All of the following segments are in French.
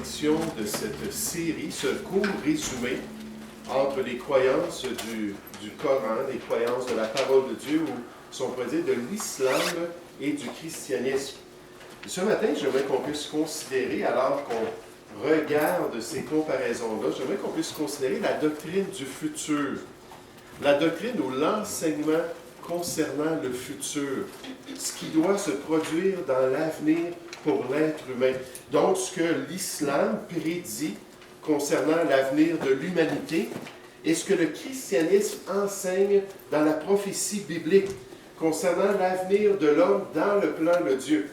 réflexion de cette série, ce court résumé entre les croyances du Coran, les croyances de la parole de Dieu, ou si on pourrait dire de l'islam et du christianisme. Et ce matin, j'aimerais qu'on puisse considérer, alors qu'on regarde ces comparaisons-là, j'aimerais qu'on puisse considérer la doctrine du futur, la doctrine ou l'enseignement concernant le futur, ce qui doit se produire dans l'avenir pour l'être humain. Donc, ce que l'islam prédit concernant l'avenir de l'humanité et ce que le christianisme enseigne dans la prophétie biblique concernant l'avenir de l'homme dans le plan de Dieu.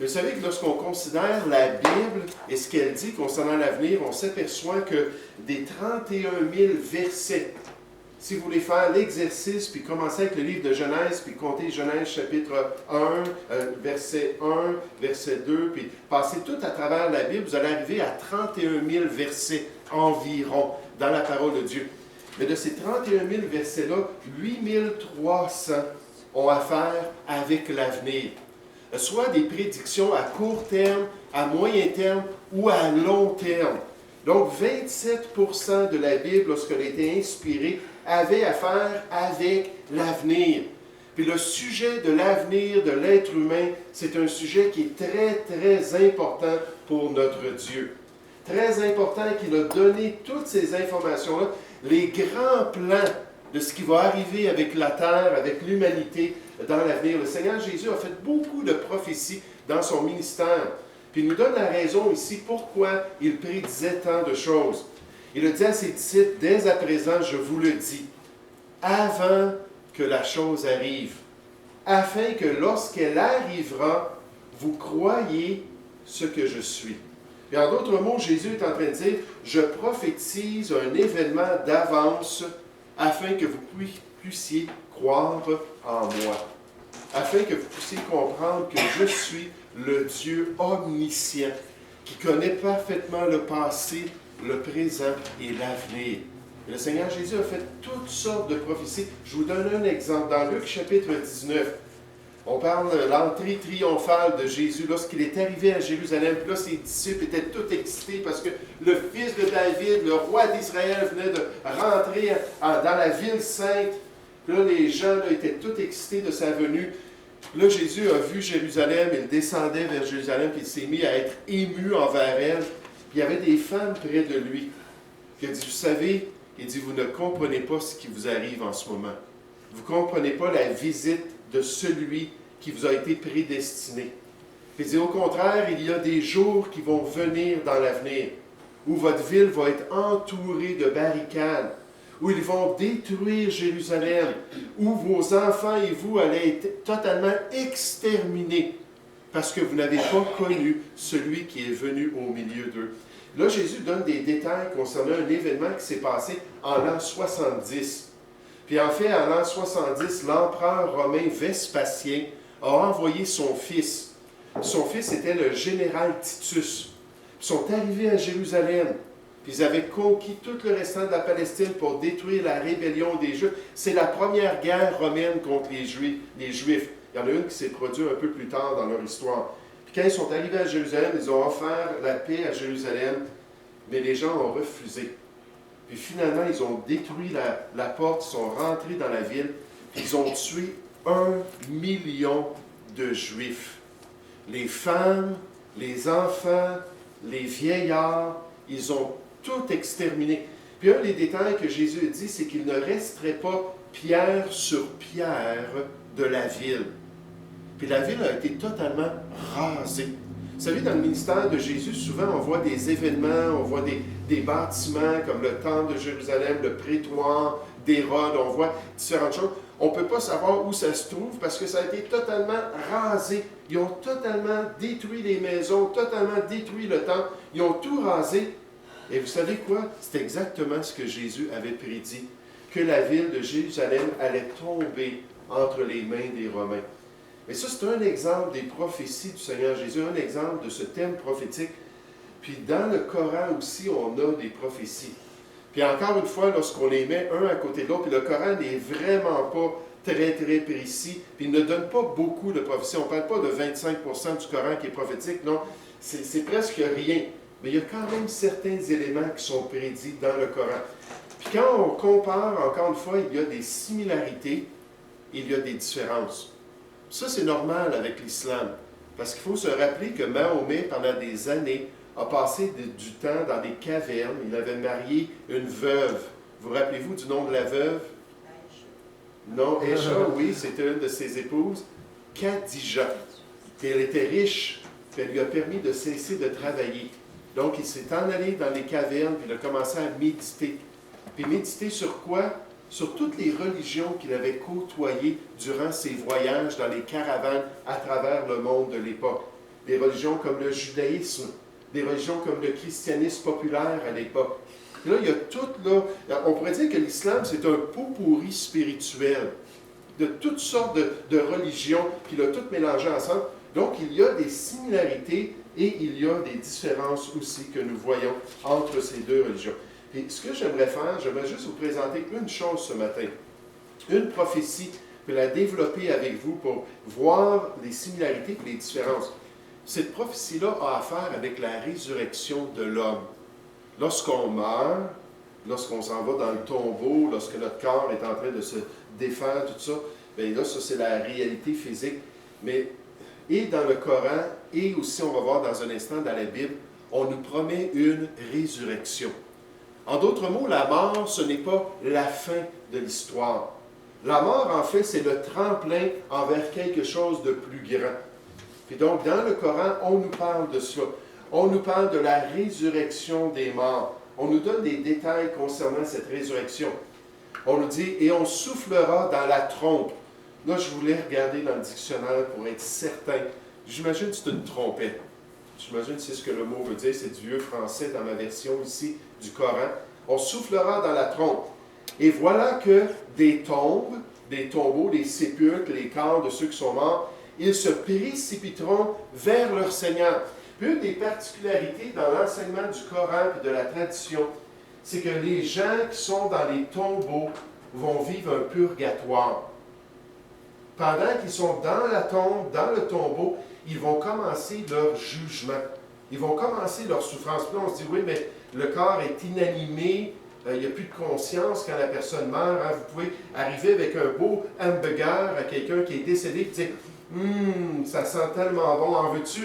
Vous savez que lorsqu'on considère la Bible et ce qu'elle dit concernant l'avenir, on s'aperçoit que des 31 000 versets, si vous voulez faire l'exercice, puis commencer avec le livre de Genèse, puis compter Genèse chapitre 1, verset 1, verset 2, puis passer tout à travers la Bible, vous allez arriver à 31 000 versets environ dans la parole de Dieu. Mais de ces 31 000 versets-là, 8 300 ont affaire avec l'avenir. Soit des prédictions à court terme, à moyen terme ou à long terme. Donc, 27% de la Bible, lorsqu'elle a été inspirée, avait affaire avec l'avenir. Puis le sujet de l'avenir de l'être humain, c'est un sujet qui est très, très important pour notre Dieu. Très important qu'il a donné toutes ces informations-là, les grands plans de ce qui va arriver avec la terre, avec l'humanité dans l'avenir. Le Seigneur Jésus a fait beaucoup de prophéties dans son ministère. Puis il nous donne la raison ici pourquoi il prédisait tant de choses. Il a dit à ses disciples, dès à présent, je vous le dis, avant que la chose arrive, afin que lorsqu'elle arrivera, vous croyiez ce que je suis. Et en d'autres mots, Jésus est en train de dire, je prophétise un événement d'avance afin que vous puissiez croire en moi, afin que vous puissiez comprendre que je suis le Dieu omniscient, qui connaît parfaitement le passé, le présent et l'avenir. Et le Seigneur Jésus a fait toutes sortes de prophéties. Je vous donne un exemple. Dans Luc chapitre 19, on parle de l'entrée triomphale de Jésus lorsqu'il est arrivé à Jérusalem. Puis là, ses disciples étaient tous excités parce que le fils de David, le roi d'Israël, venait de rentrer dans la ville sainte. Puis là, les gens étaient tous excités de sa venue. Là, Jésus a vu Jérusalem, il descendait vers Jérusalem, puis il s'est mis à être ému envers elle. Puis il y avait des femmes près de lui. Puis il a dit, vous savez, il dit, vous ne comprenez pas ce qui vous arrive en ce moment. Vous ne comprenez pas la visite de celui qui vous a été prédestiné. Puis il dit, au contraire, il y a des jours qui vont venir dans l'avenir, où votre ville va être entourée de barricades, où ils vont détruire Jérusalem, où vos enfants et vous allez être totalement exterminés, parce que vous n'avez pas connu celui qui est venu au milieu d'eux. Là, Jésus donne des détails concernant un événement qui s'est passé en l'an 70. Puis en fait, en l'an 70, l'empereur romain Vespasien a envoyé son fils. Son fils était le général Titus. Ils sont arrivés à Jérusalem. Puis ils avaient conquis tout le restant de la Palestine pour détruire la rébellion des Juifs. C'est la première guerre romaine contre les Juifs. Il y en a une qui s'est produite un peu plus tard dans leur histoire. Puis quand ils sont arrivés à Jérusalem, ils ont offert la paix à Jérusalem, mais les gens ont refusé. Puis finalement, ils ont détruit la porte, ils sont rentrés dans la ville, puis ils ont tué 1 million de Juifs. Les femmes, les enfants, les vieillards, ils ont tout exterminé. Puis un des détails que Jésus a dit, c'est qu'il ne resterait pas pierre sur pierre de la ville. Puis la ville a été totalement rasée. Vous savez, dans le ministère de Jésus, souvent on voit des événements, on voit des bâtiments comme le temple de Jérusalem, le prétoire d'Hérode, on voit différentes choses. On ne peut pas savoir où ça se trouve parce que ça a été totalement rasé. Ils ont totalement détruit les maisons, totalement détruit le temple. Ils ont tout rasé. Et vous savez quoi? C'est exactement ce que Jésus avait prédit, que la ville de Jérusalem allait tomber entre les mains des Romains. Mais ça, c'est un exemple des prophéties du Seigneur Jésus, un exemple de ce thème prophétique. Puis dans le Coran aussi, on a des prophéties. Puis encore une fois, lorsqu'on les met un à côté de l'autre, puis le Coran n'est vraiment pas très, très précis, puis il ne donne pas beaucoup de prophéties. On ne parle pas de 25% du Coran qui est prophétique, non. C'est presque rien. mais il y a quand même certains éléments qui sont prédits dans le Coran. Puis quand on compare, encore une fois, il y a des similarités, il y a des différences. Ça, c'est normal avec l'islam, parce qu'il faut se rappeler que Mahomet, pendant des années, a passé du temps dans des cavernes. Il avait marié une veuve. Vous rappelez-vous du nom de la veuve? Non, Aïcha, oui, c'était une de ses épouses. Khadija. Puis elle était riche, puis elle lui a permis de cesser de travailler. Donc, il s'est en allé dans les cavernes, puis il a commencé à méditer. Puis méditer sur quoi? Sur toutes les religions qu'il avait côtoyées durant ses voyages dans les caravanes à travers le monde de l'époque. Des religions comme le judaïsme, des religions comme le christianisme populaire à l'époque. Là, il y a tout, là, on pourrait dire que l'islam, c'est un pot-pourri spirituel de toutes sortes de religions, puis il a tout mélangé ensemble. Donc, il y a des similarités et il y a des différences aussi que nous voyons entre ces deux religions. Et ce que j'aimerais faire, j'aimerais juste vous présenter une chose ce matin, une prophétie, puis la développer avec vous pour voir les similarités et les différences. Cette prophétie-là a affaire avec la résurrection de l'homme. Lorsqu'on meurt, lorsqu'on s'en va dans le tombeau, lorsque notre corps est en train de se défaire, tout ça, bien là, ça c'est la réalité physique. Mais, et dans le Coran, et aussi on va voir dans un instant dans la Bible, on nous promet une résurrection. En d'autres mots, la mort, ce n'est pas la fin de l'histoire. La mort, en fait, c'est le tremplin envers quelque chose de plus grand. Et donc, dans le Coran, on nous parle de cela. On nous parle de la résurrection des morts. On nous donne des détails concernant cette résurrection. On nous dit, et on soufflera dans la trompe. Là, je voulais regarder dans le dictionnaire pour être certain. J'imagine que c'est une trompette. J'imagine que c'est ce que le mot veut dire. C'est du vieux français dans ma version ici du Coran. On soufflera dans la trompe. Et voilà que des tombes, des tombeaux, des sépulcres, les corps de ceux qui sont morts, ils se précipiteront vers leur Seigneur. Puis une des particularités dans l'enseignement du Coran et de la tradition, c'est que les gens qui sont dans les tombeaux vont vivre un purgatoire. Pendant qu'ils sont dans la tombe, dans le tombeau, ils vont commencer leur jugement. Ils vont commencer leur souffrance. Puis là, on se dit, oui, mais le corps est inanimé, il n'y a plus de conscience quand la personne meurt. Hein. Vous pouvez arriver avec un beau hamburger à quelqu'un qui est décédé et dire, ça sent tellement bon, en veux-tu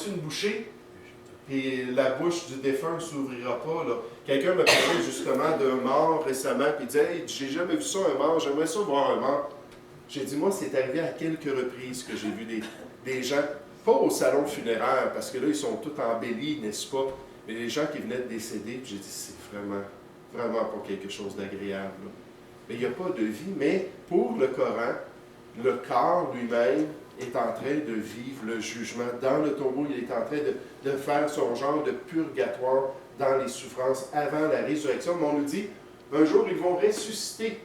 une bouchée? Et la bouche du défunt ne s'ouvrira pas. Là. Quelqu'un me parlait justement d'un mort récemment, puis il disait, hey, j'ai jamais vu ça, un mort, j'aimerais ça voir un mort. J'ai dit, moi, c'est arrivé à quelques reprises que j'ai vu des gens, pas au salon funéraire, parce que là, ils sont tous embellis, n'est-ce pas? Mais les gens qui venaient de décéder, j'ai dit, c'est vraiment pas quelque chose d'agréable. Là. Mais il n'y a pas de vie, mais pour le Coran, le corps lui-même est en train de vivre le jugement. Dans le tombeau, il est en train de faire son genre de purgatoire dans les souffrances avant la résurrection. Mais on nous dit, un jour, ils vont ressusciter.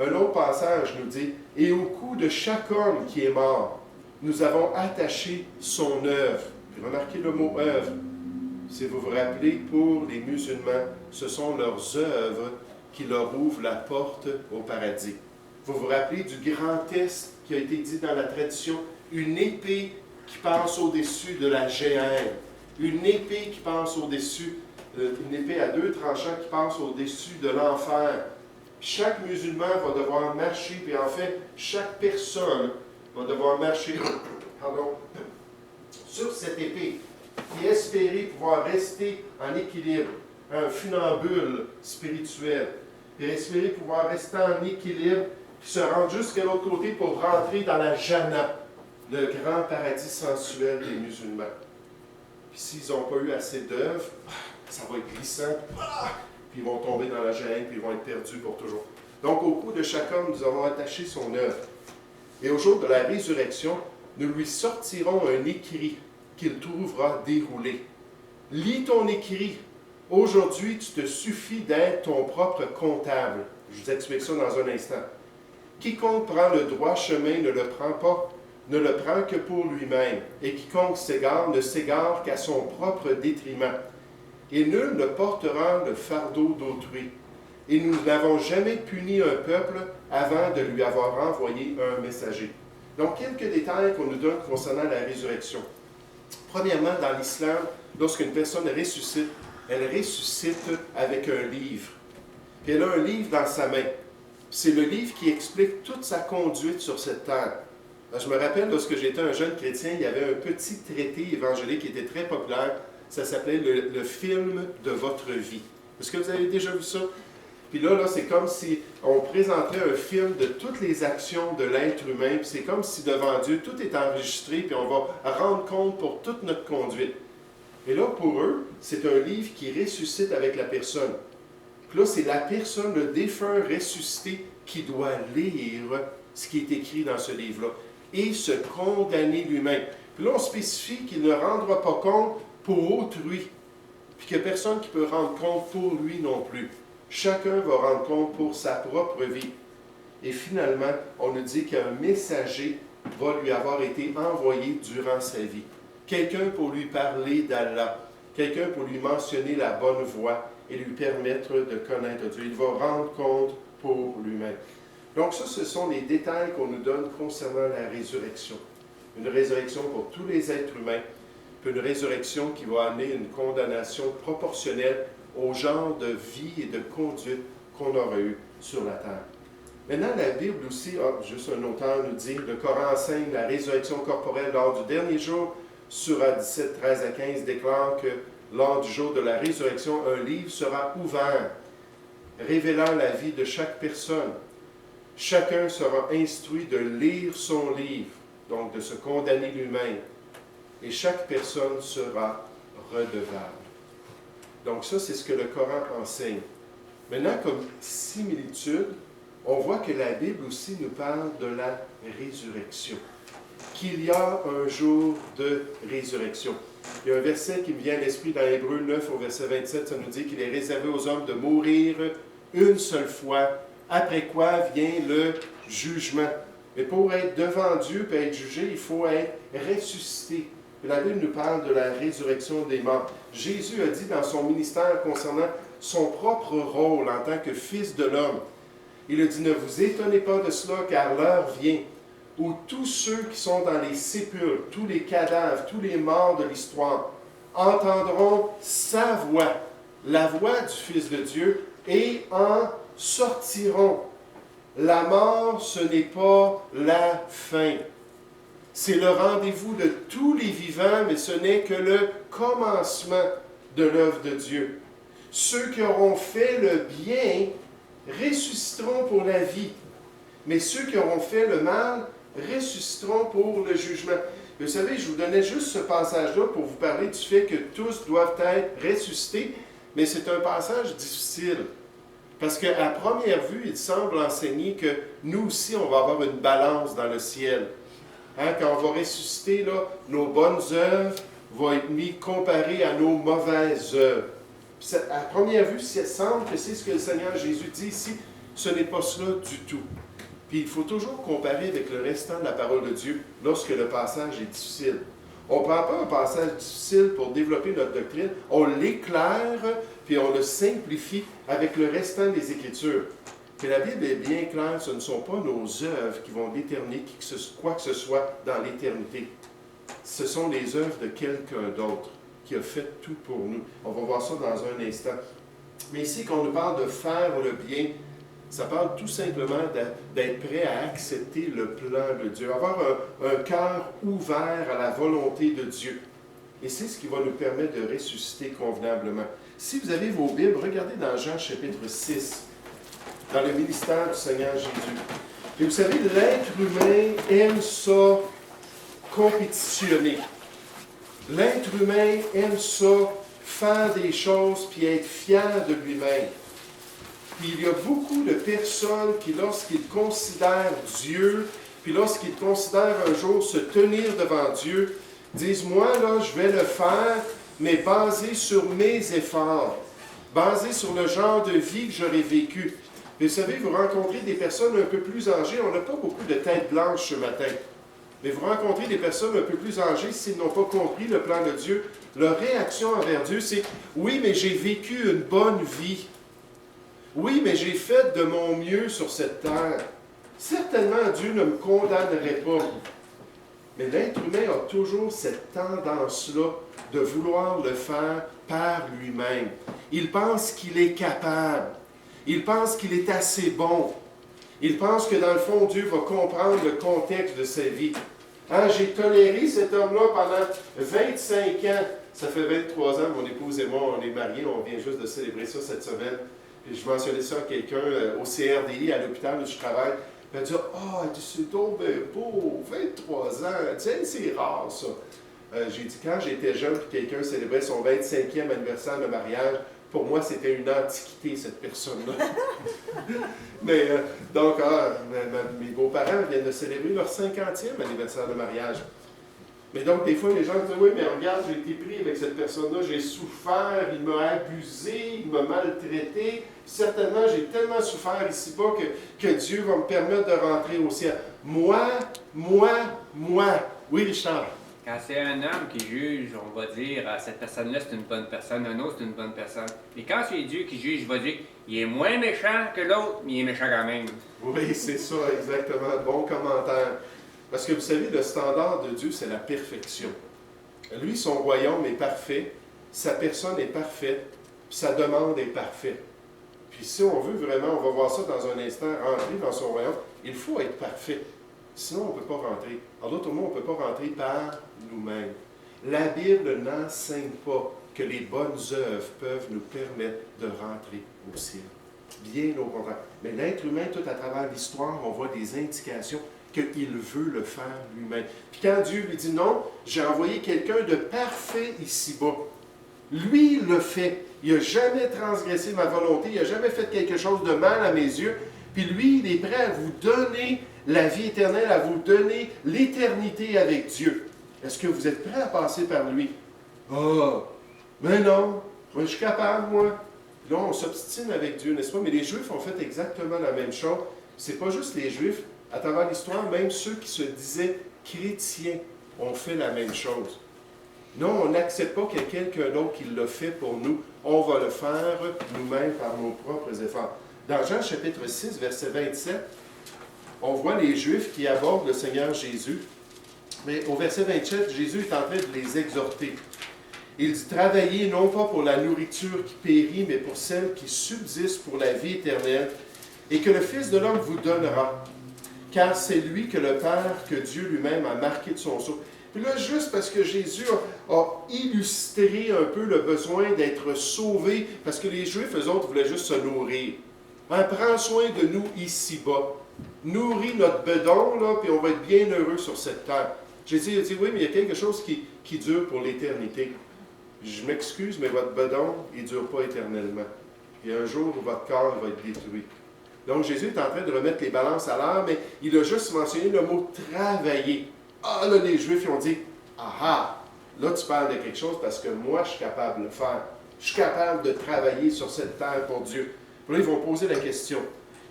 Un autre passage nous dit, « Et au cou de chaque homme qui est mort, nous avons attaché son œuvre. » Remarquez le mot « œuvre ». Si vous vous rappelez, pour les musulmans, ce sont leurs œuvres qui leur ouvrent la porte au paradis. Vous vous rappelez du grand test qui a été dit dans la tradition, une épée qui passe au-dessus de la géhenne, une épée qui passe au-dessus, une épée à deux tranchants qui passe au-dessus de l'enfer. Chaque musulman va devoir marcher, puis en fait, chaque personne va devoir marcher sur cette épée et espérer pouvoir rester en équilibre, un funambule spirituel, et espérer pouvoir rester en équilibre, puis se rendre jusqu'à l'autre côté pour rentrer dans la Jannah, le grand paradis sensuel des musulmans. Puis s'ils n'ont pas eu assez d'œuvres, ça va être glissant, puis ils vont tomber dans la géhenne, puis ils vont être perdus pour toujours. Donc, au cou de chaque homme, nous avons attaché son œuvre. Et au jour de la résurrection, nous lui sortirons un écrit qu'il trouvera déroulé. Lis ton écrit. Aujourd'hui, tu te suffis d'être ton propre comptable. Je vous explique ça dans un instant. Quiconque prend le droit chemin ne le prend que pour lui-même, et quiconque s'égare ne s'égare qu'à son propre détriment. Et nul ne portera le fardeau d'autrui. Et nous n'avons jamais puni un peuple avant de lui avoir envoyé un messager. Donc, quelques détails qu'on nous donne concernant la résurrection. Premièrement, dans l'islam, lorsqu'une personne ressuscite, elle ressuscite avec un livre. Puis elle a un livre dans sa main. C'est le livre qui explique toute sa conduite sur cette terre. Alors, je me rappelle, lorsque j'étais un jeune chrétien, il y avait un petit traité évangélique qui était très populaire. Ça s'appelait le film de votre vie. Est-ce que vous avez déjà vu ça? Puis là, c'est comme si on présenterait un film de toutes les actions de l'être humain. Puis c'est comme si devant Dieu, tout est enregistré, puis on va rendre compte pour toute notre conduite. Et là, pour eux, c'est un livre qui ressuscite avec la personne. Puis là, c'est la personne, le défunt ressuscité, qui doit lire ce qui est écrit dans ce livre-là et se condamner lui-même. Puis là, on spécifie qu'il ne rendra pas compte pour autrui, puis qu'il n'y a personne qui peut rendre compte pour lui non plus. Chacun va rendre compte pour sa propre vie. Et finalement, on nous dit qu'un messager va lui avoir été envoyé durant sa vie. Quelqu'un pour lui parler d'Allah, quelqu'un pour lui mentionner la bonne voie et lui permettre de connaître Dieu. Il va rendre compte pour lui-même. Donc ça, ce sont les détails qu'on nous donne concernant la résurrection. Une résurrection pour tous les êtres humains, puis une résurrection qui va amener une condamnation proportionnelle au genre de vie et de conduite qu'on aura eu sur la terre. Maintenant, la Bible aussi, juste un auteur nous dit, le Coran enseigne la résurrection corporelle lors du dernier jour. Surah 17, 13 à 15 déclare que lors du jour de la résurrection, un livre sera ouvert, révélant la vie de chaque personne. Chacun sera instruit de lire son livre, donc de se condamner lui-même, et chaque personne sera redevable. Donc ça, c'est ce que le Coran enseigne. Maintenant, comme similitude, on voit que la Bible aussi nous parle de la résurrection, qu'il y a un jour de résurrection. Il y a un verset qui me vient à l'esprit dans Hébreux 9 au verset 27, ça nous dit qu'il est réservé aux hommes de mourir une seule fois, après quoi vient le jugement. Mais pour être devant Dieu et être jugé, il faut être ressuscité. Et la Bible nous parle de la résurrection des morts. Jésus a dit dans son ministère concernant son propre rôle en tant que Fils de l'homme, il a dit, ne vous étonnez pas de cela, car l'heure vient où tous ceux qui sont dans les sépulcres, tous les cadavres, tous les morts de l'histoire, entendront sa voix, la voix du Fils de Dieu, et en sortiront. La mort, ce n'est pas la fin. C'est le rendez-vous de tous les vivants, mais ce n'est que le commencement de l'œuvre de Dieu. Ceux qui auront fait le bien ressusciteront pour la vie, mais ceux qui auront fait le mal ressusciteront pour le jugement. Vous savez, je vous donnais juste ce passage-là pour vous parler du fait que tous doivent être ressuscités, mais c'est un passage difficile. Parce qu'à première vue, il semble enseigner que nous aussi, on va avoir une balance dans le ciel. Quand on va ressusciter, là, nos bonnes œuvres vont être mises comparées à nos mauvaises œuvres. Puis à première vue, il semble que c'est ce que le Seigneur Jésus dit ici. Ce n'est pas cela du tout. Puis il faut toujours comparer avec le restant de la parole de Dieu lorsque le passage est difficile. On ne prend pas un passage difficile pour développer notre doctrine, on l'éclaire, puis on le simplifie avec le restant des Écritures. Puis la Bible est bien claire, ce ne sont pas nos œuvres qui vont déterminer quoi que ce soit dans l'éternité. Ce sont les œuvres de quelqu'un d'autre qui a fait tout pour nous. On va voir ça dans un instant. Mais ici, quand on nous parle de faire le bien, ça parle tout simplement d'être prêt à accepter le plan de Dieu, avoir un cœur ouvert à la volonté de Dieu. Et c'est ce qui va nous permettre de ressusciter convenablement. Si vous avez vos Bibles, regardez dans Jean chapitre 6, dans le ministère du Seigneur Jésus. Et vous savez, l'être humain aime ça compétitionner. L'être humain aime ça faire des choses puis être fier de lui-même. Puis il y a beaucoup de personnes qui, lorsqu'ils considèrent Dieu, puis lorsqu'ils considèrent un jour se tenir devant Dieu, disent, moi, là, je vais le faire, mais basé sur mes efforts, basé sur le genre de vie que j'aurais vécu. Et vous savez, vous rencontrez des personnes un peu plus âgées, on n'a pas beaucoup de têtes blanches ce matin, mais vous rencontrez des personnes un peu plus âgées, s'ils n'ont pas compris le plan de Dieu, leur réaction envers Dieu, c'est, oui, mais j'ai vécu une bonne vie. Oui, mais j'ai fait de mon mieux sur cette terre. Certainement, Dieu ne me condamnerait pas. Mais l'être humain a toujours cette tendance-là de vouloir le faire par lui-même. Il pense qu'il est capable. Il pense qu'il est assez bon. Il pense que dans le fond, Dieu va comprendre le contexte de sa vie. Hein, j'ai toléré cet homme-là pendant 25 ans. Ça fait 23 ans, mon épouse et moi, on est mariés. On vient juste de célébrer ça cette semaine. Et je mentionnais ça à quelqu'un au CRDI, à l'hôpital où je travaille. Elle dit, ah, c'est donc beau, 23 ans, tu sais, c'est rare ça. J'ai dit, quand j'étais jeune, puis quelqu'un célébrait son 25e anniversaire de mariage, pour moi, c'était une antiquité, cette personne-là. Mais, donc, mes beaux-parents viennent de célébrer leur 50e anniversaire de mariage. Mais donc, des fois, les gens disent, oui, mais regarde, j'ai été pris avec cette personne-là, j'ai souffert, il m'a abusé, il m'a maltraité. Certainement, j'ai tellement souffert ici-bas que Dieu va me permettre de rentrer au ciel. Moi. Oui, Richard. Quand c'est un homme qui juge, on va dire, cette personne-là, c'est une bonne personne, un autre, c'est une bonne personne. Et quand c'est Dieu qui juge, il va dire, il est moins méchant que l'autre, mais il est méchant quand même. Oui, c'est ça, exactement. Bon commentaire. Parce que vous savez, le standard de Dieu, c'est la perfection. Lui, son royaume est parfait, sa personne est parfaite, puis sa demande est parfaite. Puis si on veut vraiment, on va voir ça dans un instant, rentrer dans son royaume, il faut être parfait. Sinon, on ne peut pas rentrer. En d'autres mots, on ne peut pas rentrer par nous-mêmes. La Bible n'enseigne pas que les bonnes œuvres peuvent nous permettre de rentrer au ciel. Bien au contraire. Mais l'être humain, tout à travers l'histoire, on voit des indications qu'il veut le faire lui-même. Puis quand Dieu lui dit non, j'ai envoyé quelqu'un de parfait ici-bas. Lui, il le fait. Il n'a jamais transgressé ma volonté, il n'a jamais fait quelque chose de mal à mes yeux. Puis lui, il est prêt à vous donner la vie éternelle, à vous donner l'éternité avec Dieu. Est-ce que vous êtes prêt à passer par lui? Ah, mais non, moi, je suis capable, moi. Là, on s'obstine avec Dieu, n'est-ce pas? Mais les Juifs ont fait exactement la même chose. C'est pas juste les Juifs. À travers l'histoire, même ceux qui se disaient chrétiens ont fait la même chose. Non, on n'accepte pas qu'il y ait quelqu'un d'autre qui l'a fait pour nous. On va le faire nous-mêmes par nos propres efforts. Dans Jean chapitre 6, verset 27, on voit les Juifs qui abordent le Seigneur Jésus. Mais au verset 27, Jésus est en train de les exhorter. Il dit, travaillez non pas pour la nourriture qui périt, mais pour celle qui subsiste pour la vie éternelle, et que le Fils de l'homme vous donnera. Car c'est lui que le Père, que Dieu lui-même a marqué de son sceau. Puis là, juste parce que Jésus a illustré un peu le besoin d'être sauvé, parce que les Juifs, eux autres, voulaient juste se nourrir. Hein, prends soin de nous ici-bas. Nourris notre bedon, là, puis on va être bien heureux sur cette terre. Jésus a dit, oui, mais il y a quelque chose qui dure pour l'éternité. Je m'excuse, mais votre bedon, il ne dure pas éternellement. Il y a un jour où votre corps va être détruit. Donc, Jésus est en train de remettre les balances à l'heure, mais il a juste mentionné le mot « travailler ». Ah, là, les Juifs, ils ont dit « Ah, là, tu parles de quelque chose parce que moi, je suis capable de le faire. Je suis capable de travailler sur cette terre pour Dieu. » Puis là, ils vont poser la question.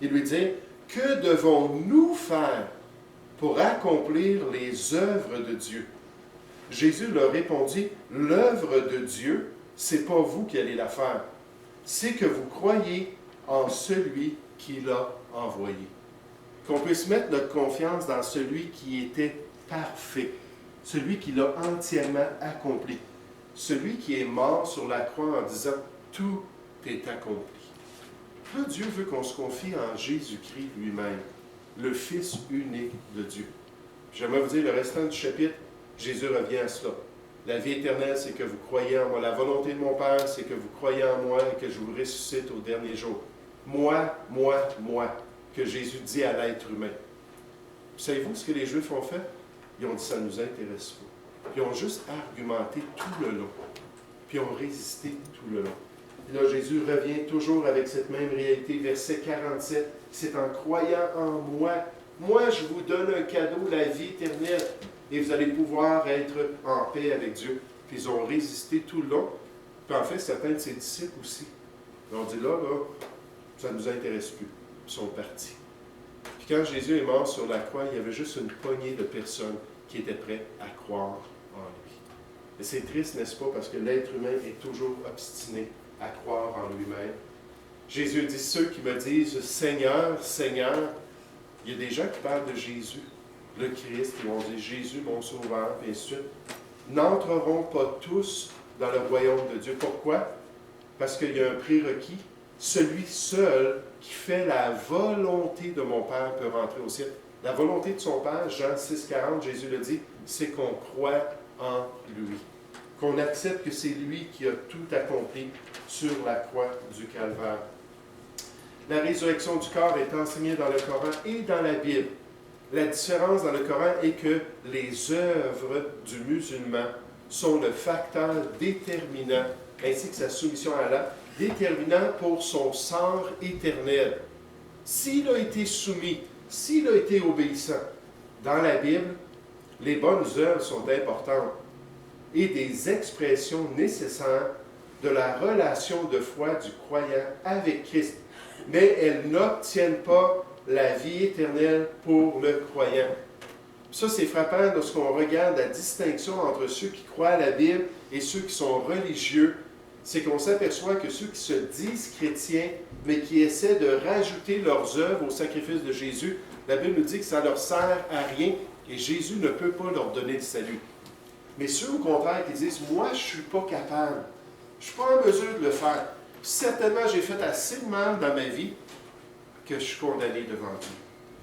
Ils lui disent « Que devons-nous faire pour accomplir les œuvres de Dieu? » Jésus leur répondit « L'œuvre de Dieu, c'est pas vous qui allez la faire. C'est que vous croyez en celui qui l'a envoyé. » Qu'on puisse mettre notre confiance dans celui qui était parfait, celui qui l'a entièrement accompli, celui qui est mort sur la croix en disant « Tout est accompli ». Là, Dieu veut qu'on se confie en Jésus-Christ lui-même, le Fils unique de Dieu. J'aimerais vous dire le restant du chapitre, Jésus revient à cela. La vie éternelle, c'est que vous croyez en moi. La volonté de mon Père, c'est que vous croyez en moi et que je vous ressuscite au dernier jour. Moi, que Jésus dit à l'être humain. Savez-vous ce que les Juifs ont fait? Ils ont dit, ça ne nous intéresse pas. Puis ils ont juste argumenté tout le long. Puis ils ont résisté tout le long. Et là, Jésus revient toujours avec cette même réalité. Verset 47, c'est en croyant en moi. Moi, je vous donne un cadeau, la vie éternelle. Et vous allez pouvoir être en paix avec Dieu. Puis ils ont résisté tout le long. Puis en fait, certains de ses disciples aussi. Ils ont dit, là, ça ne nous intéresse plus. Ils sont partis. Puis quand Jésus est mort sur la croix, il y avait juste une poignée de personnes qui étaient prêtes à croire en lui. Et c'est triste, n'est-ce pas, parce que l'être humain est toujours obstiné à croire en lui-même. Jésus dit, ceux qui me disent « Seigneur, Seigneur », il y a des gens qui parlent de Jésus, le Christ, qui vont dire Jésus, mon sauveur, et ainsi de suite, n'entreront pas tous dans le royaume de Dieu. Pourquoi? Parce qu'il y a un prérequis. Celui seul qui fait la volonté de mon Père peut rentrer au ciel. La volonté de son Père, Jean 6,40, Jésus le dit, c'est qu'on croit en lui. Qu'on accepte que c'est lui qui a tout accompli sur la croix du Calvaire. La résurrection du corps est enseignée dans le Coran et dans la Bible. La différence dans le Coran est que les œuvres du musulman sont le facteur déterminant, ainsi que sa soumission à Allah, déterminant pour son sort éternel. S'il a été soumis, s'il a été obéissant, dans la Bible, les bonnes œuvres sont importantes et des expressions nécessaires de la relation de foi du croyant avec Christ. Mais elles n'obtiennent pas la vie éternelle pour le croyant. Ça, c'est frappant lorsqu'on regarde la distinction entre ceux qui croient à la Bible et ceux qui sont religieux. C'est qu'on s'aperçoit que ceux qui se disent chrétiens, mais qui essaient de rajouter leurs œuvres au sacrifice de Jésus, la Bible nous dit que ça ne leur sert à rien et Jésus ne peut pas leur donner le salut. Mais ceux, au contraire, qui disent « Moi, je ne suis pas capable. Je ne suis pas en mesure de le faire. Certainement, j'ai fait assez de mal dans ma vie que je suis condamné devant Dieu.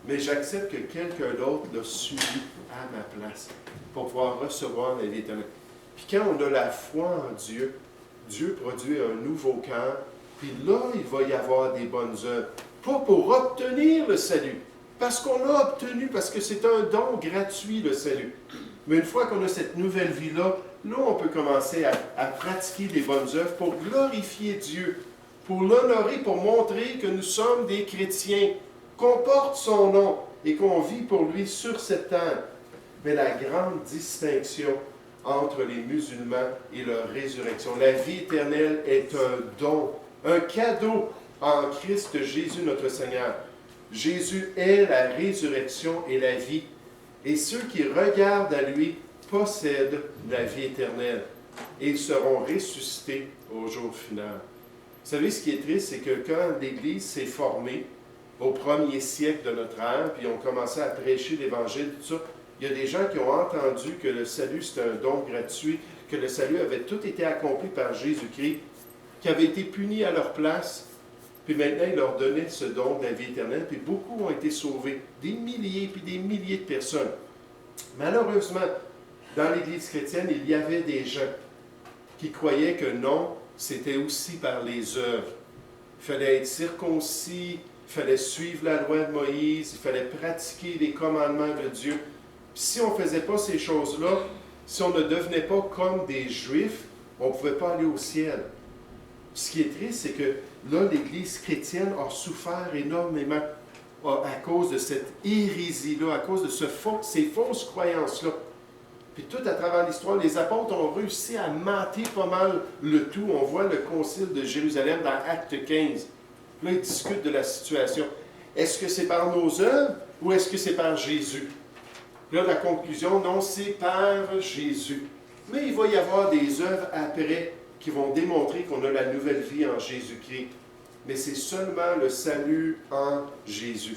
Mais j'accepte que quelqu'un d'autre l'a subi à ma place pour pouvoir recevoir la vie éternelle. » Puis quand on a la foi en Dieu, Dieu produit un nouveau cœur, puis là, il va y avoir des bonnes œuvres. Pas pour obtenir le salut, parce qu'on l'a obtenu, parce que c'est un don gratuit, le salut. Mais une fois qu'on a cette nouvelle vie-là, là, on peut commencer à pratiquer des bonnes œuvres pour glorifier Dieu, pour l'honorer, pour montrer que nous sommes des chrétiens, qu'on porte son nom et qu'on vit pour lui sur cette terre. Mais la grande distinction entre les musulmans et leur résurrection, la vie éternelle est un don, un cadeau en Christ Jésus notre Seigneur. Jésus est la résurrection et la vie. Et ceux qui regardent à lui possèdent la vie éternelle et ils seront ressuscités au jour final. Vous savez, ce qui est triste, c'est que quand l'Église s'est formée au premier siècle de notre ère, puis on commençait à prêcher l'Évangile, tout ça, il y a des gens qui ont entendu que le salut, c'était un don gratuit, que le salut avait tout été accompli par Jésus-Christ, qui avait été puni à leur place, puis maintenant, il leur donnait ce don de la vie éternelle, puis beaucoup ont été sauvés, des milliers puis des milliers de personnes. Malheureusement, dans l'Église chrétienne, il y avait des gens qui croyaient que non, c'était aussi par les œuvres. Il fallait être circoncis, il fallait suivre la loi de Moïse, il fallait pratiquer les commandements de Dieu. Puis si on ne faisait pas ces choses-là, si on ne devenait pas comme des Juifs, on ne pouvait pas aller au ciel. Ce qui est triste, c'est que là, l'Église chrétienne a souffert énormément à cause de cette hérésie-là, à cause de ces fausses croyances-là. Puis tout à travers l'histoire, les apôtres ont réussi à mentir pas mal le tout. On voit le concile de Jérusalem dans Acte 15. Là, ils discutent de la situation. Est-ce que c'est par nos œuvres ou est-ce que c'est par Jésus? Là, la conclusion, non, c'est par Jésus. Mais il va y avoir des œuvres après qui vont démontrer qu'on a la nouvelle vie en Jésus-Christ. Mais c'est seulement le salut en Jésus.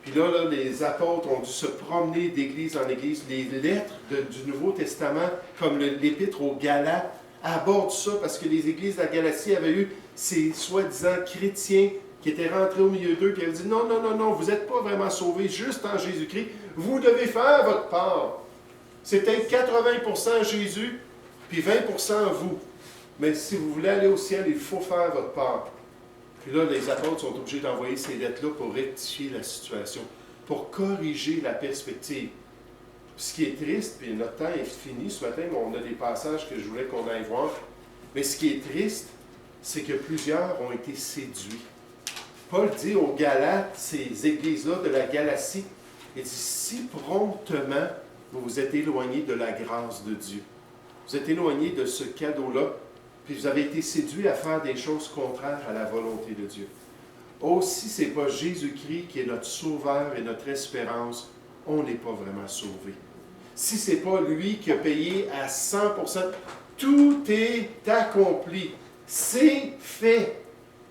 Puis là, les apôtres ont dû se promener d'église en église. Les lettres du Nouveau Testament, comme l'épître aux Galates, abordent ça parce que les églises de la Galatie avaient eu ces soi-disant chrétiens qui étaient rentrés au milieu d'eux et avaient dit non, non, non, non, vous n'êtes pas vraiment sauvés juste en Jésus-Christ. Vous devez faire votre part. C'est peut-être 80% Jésus, puis 20% vous. Mais si vous voulez aller au ciel, il faut faire votre part. Puis là, les apôtres sont obligés d'envoyer ces lettres-là pour rectifier la situation, pour corriger la perspective. Puis ce qui est triste, puis notre temps est fini ce matin, mais on a des passages que je voulais qu'on aille voir. Mais ce qui est triste, c'est que plusieurs ont été séduits. Paul dit aux Galates, ces églises-là de la Galatie, il dit, si promptement vous vous êtes éloignés de la grâce de Dieu, vous êtes éloignés de ce cadeau-là, puis vous avez été séduits à faire des choses contraires à la volonté de Dieu. Aussi, ce n'est pas Jésus-Christ qui est notre sauveur et notre espérance, on n'est pas vraiment sauvés. Si ce n'est pas lui qui a payé à 100%, tout est accompli, c'est fait.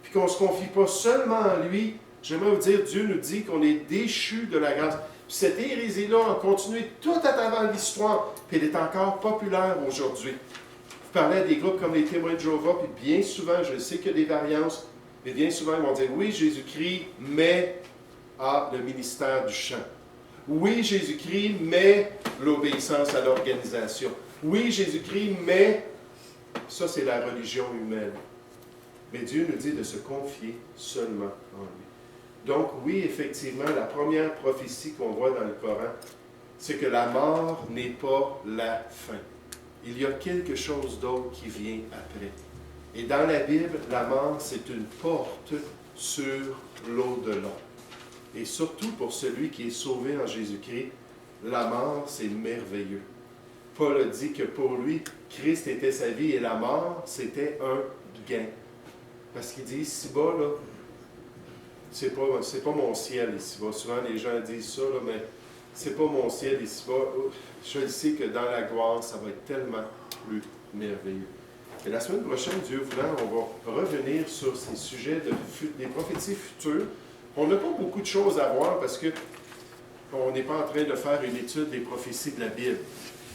Puis qu'on ne se confie pas seulement en lui, j'aimerais vous dire, Dieu nous dit qu'on est déchus de la grâce. Puis cette hérésie-là a continué tout à travers l'histoire, puis elle est encore populaire aujourd'hui. Vous parlez à des groupes comme les Témoins de Jéhovah, puis bien souvent, je sais qu'il y a des variances, mais bien souvent, ils vont dire, oui, Jésus-Christ, mais le ministère du chant. Oui, Jésus-Christ, mais l'obéissance à l'organisation. Oui, Jésus-Christ, mais ça, c'est la religion humaine. Mais Dieu nous dit de se confier seulement en lui. Donc, oui, effectivement, la première prophétie qu'on voit dans le Coran, c'est que la mort n'est pas la fin. Il y a quelque chose d'autre qui vient après. Et dans la Bible, la mort, c'est une porte sur l'au-delà. Et surtout pour celui qui est sauvé en Jésus-Christ, la mort, c'est merveilleux. Paul a dit que pour lui, Christ était sa vie et la mort, c'était un gain. Parce qu'il dit, ici-bas, là, c'est pas mon ciel ici-bas. Souvent, les gens disent ça, là, mais c'est pas mon ciel ici-bas. Je sais que dans la gloire, ça va être tellement plus merveilleux. Et la semaine prochaine, Dieu voulant, on va revenir sur ces sujets des prophéties futures. On n'a pas beaucoup de choses à voir parce que on n'est pas en train de faire une étude des prophéties de la Bible.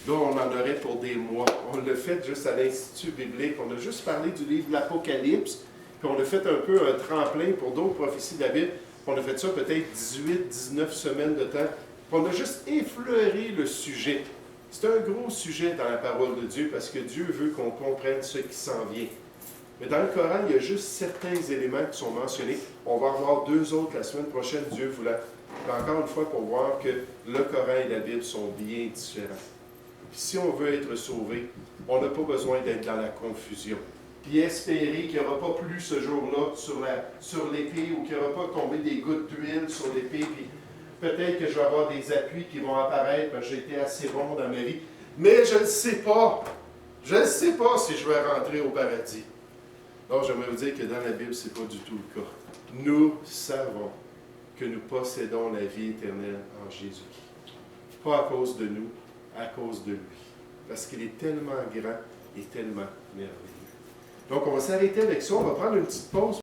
Là, on en aurait pour des mois. On l'a fait juste à l'Institut biblique. On a juste parlé du livre de l'Apocalypse. Puis on a fait un peu un tremplin pour d'autres prophéties de la Bible. Puis on a fait ça peut-être 18-19 semaines de temps. Puis on a juste effleuré le sujet. C'est un gros sujet dans la parole de Dieu parce que Dieu veut qu'on comprenne ce qui s'en vient. Mais dans le Coran, il y a juste certains éléments qui sont mentionnés. On va en voir 2 autres la semaine prochaine, Dieu voulant. Mais encore une fois, pour voir que le Coran et la Bible sont bien différents. Puis si on veut être sauvé, on n'a pas besoin d'être dans la confusion. Puis espérer qu'il n'y aura pas plu ce jour-là sur l'épée ou qu'il n'y aura pas tombé des gouttes d'huile sur l'épée. Puis peut-être que je vais avoir des appuis qui vont apparaître parce que j'ai été assez bon dans ma vie. Mais je ne sais pas. Je ne sais pas si je vais rentrer au paradis. Donc, j'aimerais vous dire que dans la Bible, ce n'est pas du tout le cas. Nous savons que nous possédons la vie éternelle en Jésus-Christ. Pas à cause de nous, à cause de lui. Parce qu'il est tellement grand et tellement merveilleux. Donc, on va s'arrêter avec ça. On va prendre une petite pause.